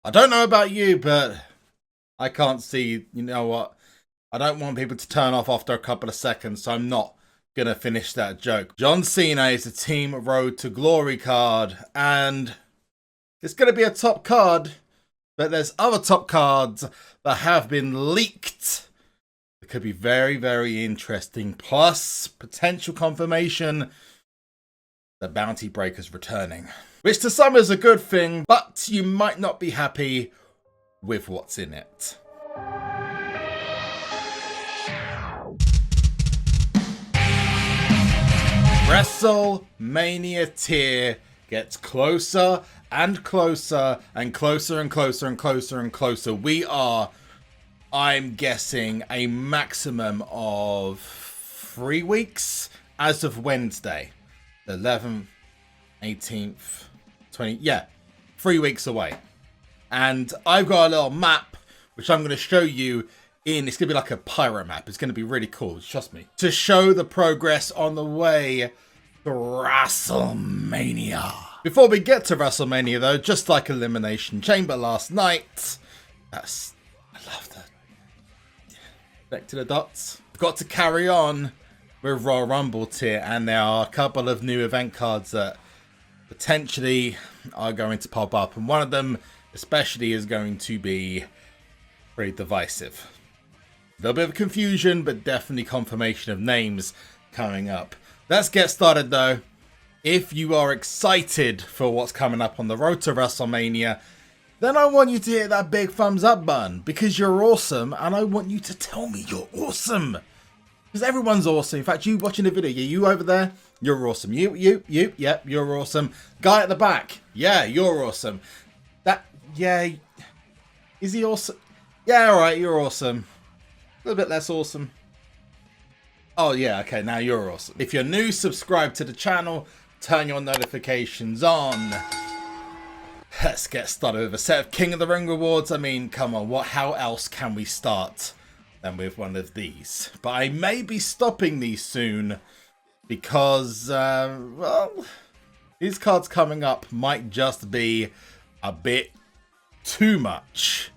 I don't know about you, but I can't see, you know what? I don't want people to turn off after a couple of seconds, so I'm not going to finish that joke. John Cena is a Team Road to Glory card, and it's going to be a top card, but there's other top cards that have been leaked. It could be very, very interesting. Plus, potential confirmation that Bounty Breaker's returning. Which to some is a good thing, but you might not be happy with what's in it. WrestleMania tier gets closer and closer and closer and closer and closer and closer. We are, I'm guessing, a maximum of 3 weeks as of Wednesday. The 11th, 18th, 20th, yeah, 3 weeks away. And I've got a little map, which I'm going to show you it's going to be like a pyro map. It's going to be really cool, trust me. To show the progress on the way to WrestleMania. Before we get to WrestleMania though, just like Elimination Chamber last night, I love that. Back to the dots. We've got to carry on with Royal Rumble tier, and there are a couple of new event cards that potentially are going to pop up, and one of them especially is going to be pretty divisive. A little bit of confusion, but definitely confirmation of names coming up. Let's get started though. If you are excited for what's coming up on the road to WrestleMania, then I want you to hit that big thumbs up button, because you're awesome, and I want you to tell me you're awesome. Because everyone's awesome. In fact, you watching the video, you over there, you're awesome. Yep, you're awesome. Guy at the back, yeah, you're awesome. Yeah, is he awesome? Yeah, alright, you're awesome. A little bit less awesome. Oh yeah, okay, now you're awesome. If you're new, subscribe to the channel, turn your notifications on. Let's get started with a set of King of the Ring rewards. I mean, come on, how else can we start than with one of these? But I may be stopping these soon because, well, these cards coming up might just be a bit too much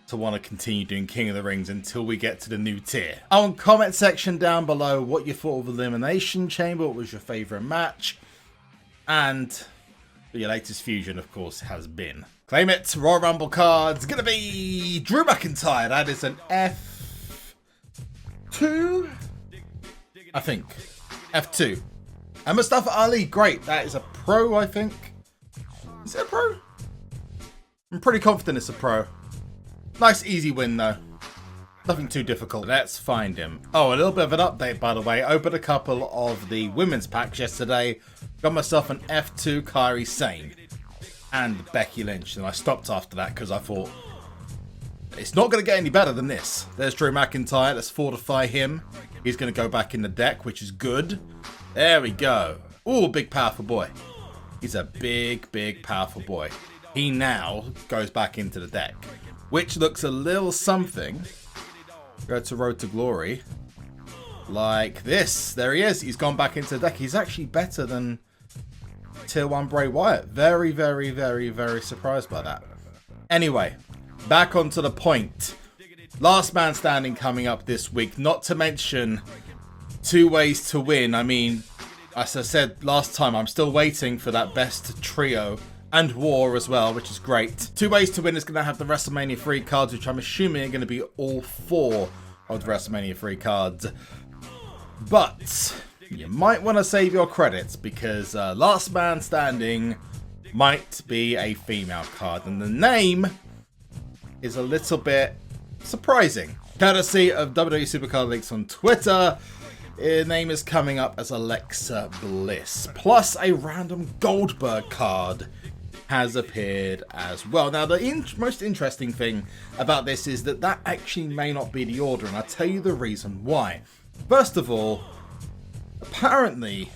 to want to continue doing King of the Rings until we get to the new tier. Comment section down below what you thought of Elimination Chamber, what was your favourite match, and your latest fusion, of course, has been. Claim it, Royal Rumble cards, gonna be Drew McIntyre. That is an F2, I think, F2. And Mustafa Ali, great, that is a pro, I think. Is it a pro? I'm pretty confident it's a pro. Nice easy win though. Nothing too difficult. Let's find him. Oh, a little bit of an update by the way. Opened a couple of the women's packs yesterday. Got myself an F2 Kairi Sane and Becky Lynch. And I stopped after that because I thought it's not going to get any better than this. There's Drew McIntyre. Let's fortify him. He's going to go back in the deck, which is good. There we go. Ooh, big powerful boy. He's a big, big powerful boy. He now goes back into the deck, which looks a little something. Go to Road to Glory. Like this. There he is. He's gone back into the deck. He's actually better than Tier 1 Bray Wyatt. Very, very, very, very surprised by that. Anyway, back onto the point. Last man standing coming up this week. Not to mention 2 ways to win. I mean, as I said last time, I'm still waiting for that best trio. And War as well, which is great. 2 ways to win is going to have the WrestleMania 3 cards, which I'm assuming are going to be all 4 of the WrestleMania 3 cards. But you might want to save your credits because Last Man Standing might be a female card. And the name is a little bit surprising. Courtesy of WWE SuperCard Leaks on Twitter, her name is coming up as Alexa Bliss. Plus a random Goldberg card has appeared as well. Now, the most interesting thing about this is that actually may not be the order, and I'll tell you the reason why. First of all, apparently,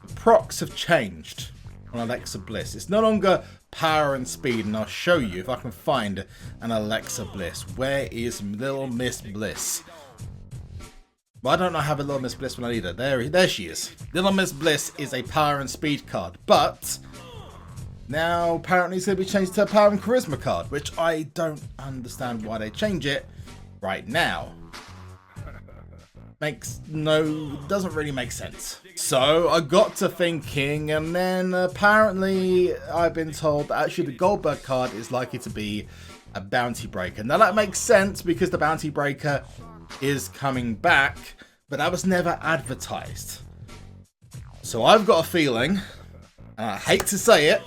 the procs have changed on Alexa Bliss. It's no longer power and speed, and I'll show you if I can find an Alexa Bliss. Where is Little Miss Bliss? Well, I don't know how a Little Miss Bliss when I need her. There she is. Little Miss Bliss is a power and speed card, but Now, apparently it's going to be changed to a Power and Charisma card, which I don't understand why they change it right now. Doesn't really make sense. So I got to thinking, and then apparently I've been told that actually the Goldberg card is likely to be a Bounty Breaker. Now that makes sense because the Bounty Breaker is coming back, but that was never advertised. So I've got a feeling, and I hate to say it,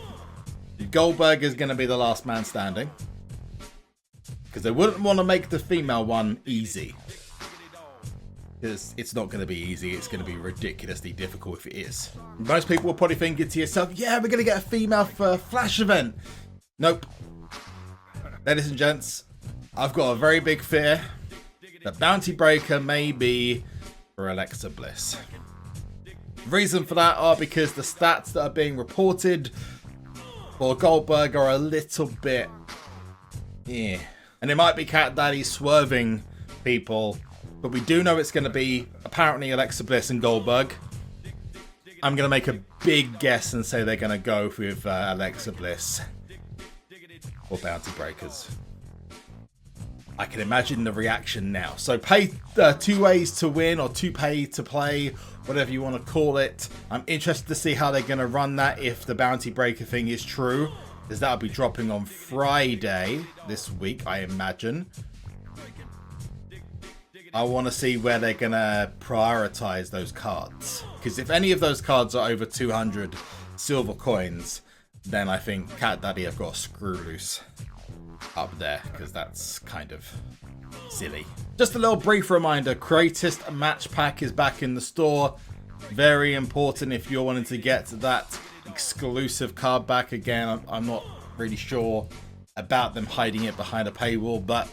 Goldberg is going to be the last man standing. Because they wouldn't want to make the female one easy. Because it's not going to be easy. It's going to be ridiculously difficult if it is. Most people will probably think to yourself, yeah, we're going to get a female for a Flash event. Nope. Ladies and gents, I've got a very big fear. The Bounty Breaker may be for Alexa Bliss. The reason for that are because the stats that are being reported for Goldberg are a little bit, yeah. And it might be Cat Daddy swerving people, but we do know it's going to be apparently Alexa Bliss and Goldberg. I'm going to make a big guess and say they're going to go with Alexa Bliss or Bounty Breakers. I can imagine the reaction now. So pay 2 ways to win or 2 pay to play, whatever you want to call it. I'm interested to see how they're going to run that if the Bounty Breaker thing is true. Because that'll be dropping on Friday this week, I imagine. I want to see where they're going to prioritize those cards. Because if any of those cards are over 200 silver coins, then I think Cat Daddy have got a screw loose up there, because that's kind of silly. Just a little brief reminder, Greatest Match Pack is back in the store. Very important if you're wanting to get that exclusive card back. Again, I'm not really sure about them hiding it behind a paywall, but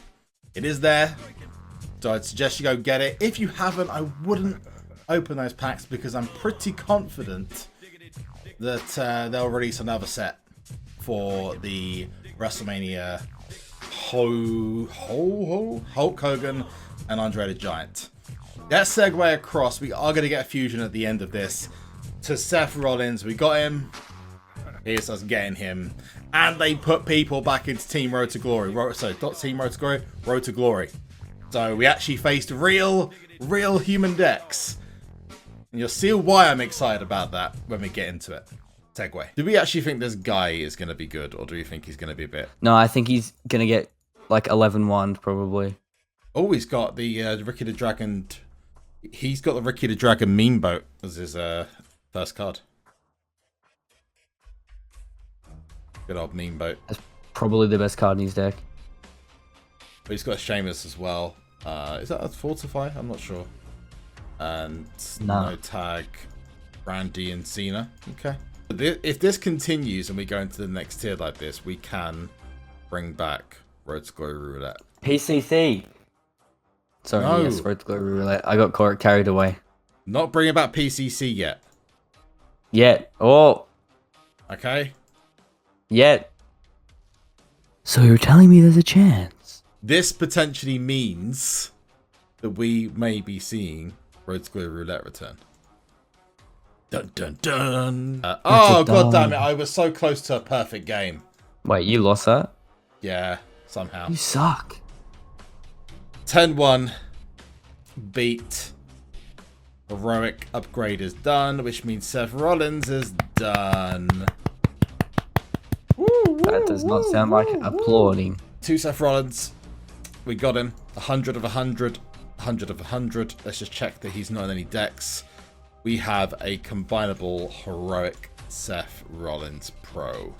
it is there. So I'd suggest you go get it. If you haven't, I wouldn't open those packs because I'm pretty confident that they'll release another set for the WrestleMania Hulk Hogan and Andre the Giant. That segue across, we are going to get a fusion at the end of this to Seth Rollins. We got him. Here's us getting him. And they put people back into Team Road to Glory. Sorry, not Team Road to Glory, Road to Glory. So we actually faced real human decks. And you'll see why I'm excited about that when we get into it. Segue. Do we actually think this guy is going to be good, or do we think he's going to be a bit... No, I think he's going to get like 11-1 probably. Oh, he's got the Ricky the Dragon... He's got the Ricky the Dragon meme boat as his first card. Good old meme boat. That's probably the best card in his deck. But he's got Sheamus as well. Is that a Fortify? I'm not sure. And no tag, Randy and Cena. Okay. If this continues and we go into the next tier like this, we can bring back Road to Glory Roulette. PCC. Sorry, no. Yes, Road to Glory Roulette. I got carried away. Not bringing back PCC yet. Yet. Oh. Okay. Yet. So you're telling me there's a chance? This potentially means that we may be seeing Road to Glory Roulette return. Dun dun dun. Oh, god damn it. I was so close to a perfect game. Wait, you lost that? Yeah, somehow. You suck. 10-1. Beat. Heroic upgrade is done, which means Seth Rollins is done. That does not sound like applauding. 2 Seth Rollins. We got him. 100 of 100. 100 of 100. Let's just check that he's not in any decks. We have a combinable heroic Seth Rollins Pro.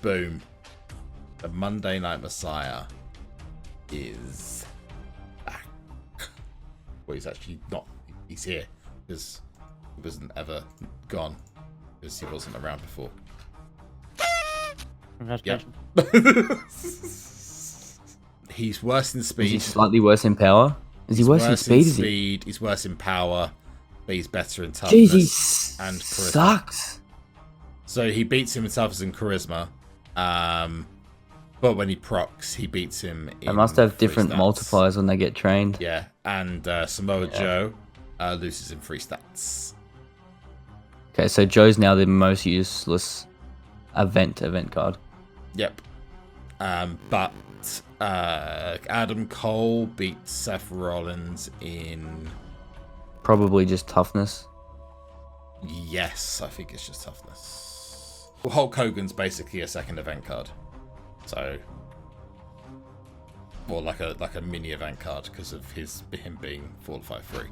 Boom. The Monday Night Messiah is back. Well, he's actually not. He's here because he wasn't ever gone because he wasn't around before. Yep. He's worse in speed. Is he slightly worse in power? Is he worse in speed? He's worse in power, but he's better in toughness and charisma. Sucks. So he beats him in toughness and charisma. But when he procs, he beats him in... They must have different stats. Multipliers when they get trained. Yeah, and Samoa Joe loses in free stats. Okay, so Joe's now the most useless event card. Yep. But Adam Cole beat Seth Rollins in... Probably just toughness. Yes, I think it's just toughness. Well, Hulk Hogan's basically a second event card. So... Or like a mini event card because of him being 4-5-3.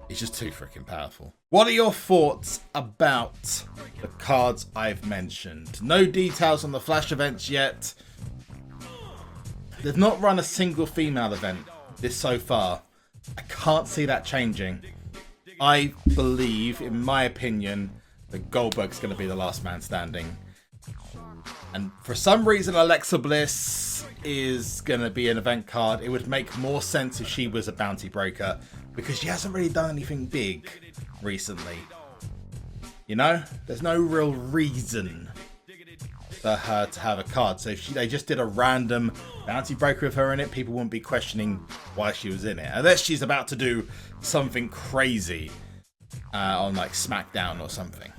He's just too freaking powerful. What are your thoughts about the cards I've mentioned? No details on the Flash events yet. They've not run a single female event this so far. I can't see that changing. I believe, in my opinion, that Goldberg's going to be the last man standing. And for some reason, Alexa Bliss is going to be an event card. It would make more sense if she was a bounty breaker, because she hasn't really done anything big recently. You know? There's no real reason for her to have a card. So if they just did a random bounty breaker with her in it, people wouldn't be questioning why she was in it. Unless she's about to do something crazy on like SmackDown or something.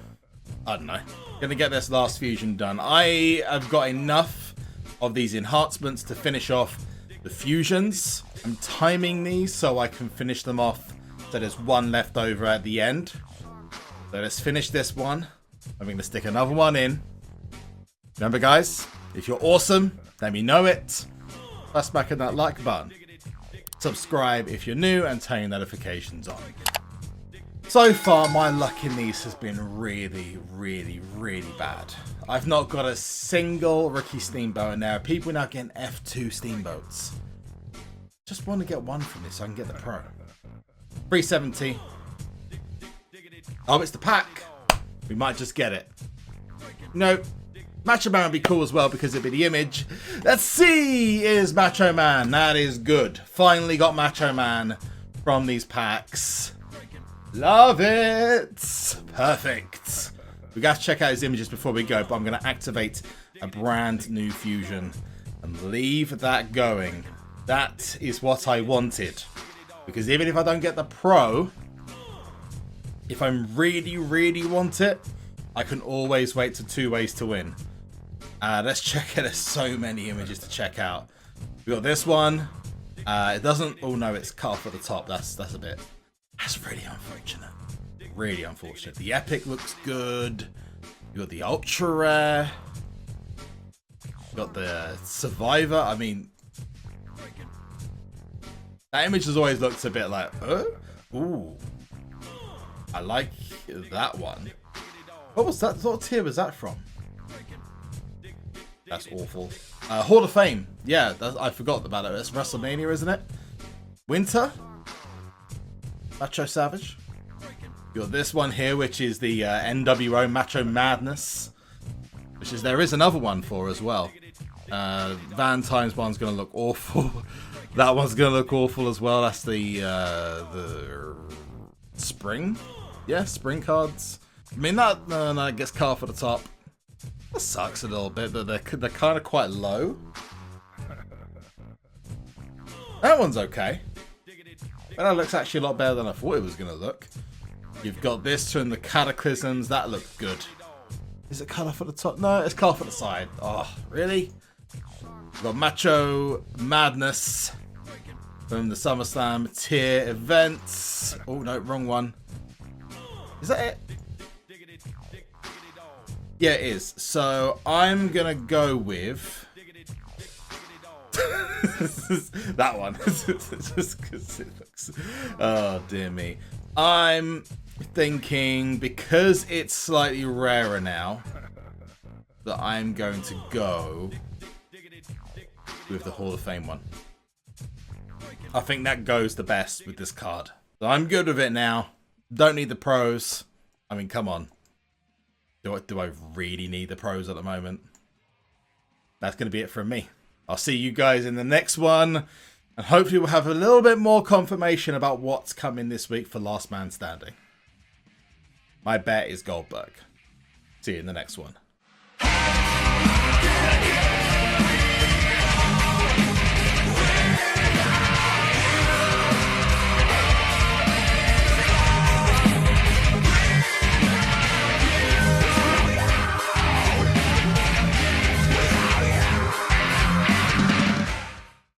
I don't know. Gonna get this last fusion done. I have got enough of these enhancements to finish off the fusions. I'm timing these so I can finish them off so there's one left over at the end. So let's finish this one. I'm going to stick another one in. Remember guys, if you're awesome, let me know it. By smacking that like button. Subscribe if you're new and turn your notifications on. So far, my luck in these has been really, really, really bad. I've not got a single Ricky Steamboat, and there are people now getting F2 Steamboats. Just want to get one from this so I can get the Pro. 370. Oh, it's the pack. We might just get it. No. Macho Man would be cool as well because it'd be the image. Let's see, is Macho Man. That is good. Finally got Macho Man from these packs. Love it. Perfect. We got to check out his images before we go, but I'm going to activate a brand new fusion and leave that going. That is what I wanted. Because even if I don't get the Pro, if I really, really want it, I can always wait to 2 ways to win. Let's check it. There's so many images to check out. We got this one. It doesn't... Oh no, it's cut off at the top. That's a bit... That's really unfortunate. Really unfortunate. The Epic looks good. You got the Ultra Rare. You got the Survivor. I mean, that image has always looked a bit like, ooh. I like that one. What was that? What tier was that from? That's awful. Hall of Fame. Yeah, I forgot about it. It's WrestleMania, isn't it? Winter. Macho Savage. You got this one here, which is the NWO Macho Madness, which is there is another one for as well. Valentine's one's gonna look awful. That one's gonna look awful as well. That's the spring, yeah, spring cards. I mean that no, gets cut off at the top. That sucks a little bit, but they're kind of quite low. That one's okay. That looks actually a lot better than I thought it was going to look. You've got this from the Cataclysms. That looks good. Is it cut off at the top? No, it's cut off at the side. Oh, really? We've got Macho Madness from the SummerSlam tier events. Oh, no, wrong one. Is that it? Yeah, it is. So I'm going to go with... that one. Just because it looks... Oh, dear me. I'm thinking, because it's slightly rarer now, that I'm going to go with the Hall of Fame one. I think that goes the best with this card. So I'm good with it now. Don't need the pros. I mean, come on. Do I really need the pros at the moment? That's going to be it from me. I'll see you guys in the next one. And hopefully we'll have a little bit more confirmation about what's coming this week for Last Man Standing. My bet is Goldberg. See you in the next one.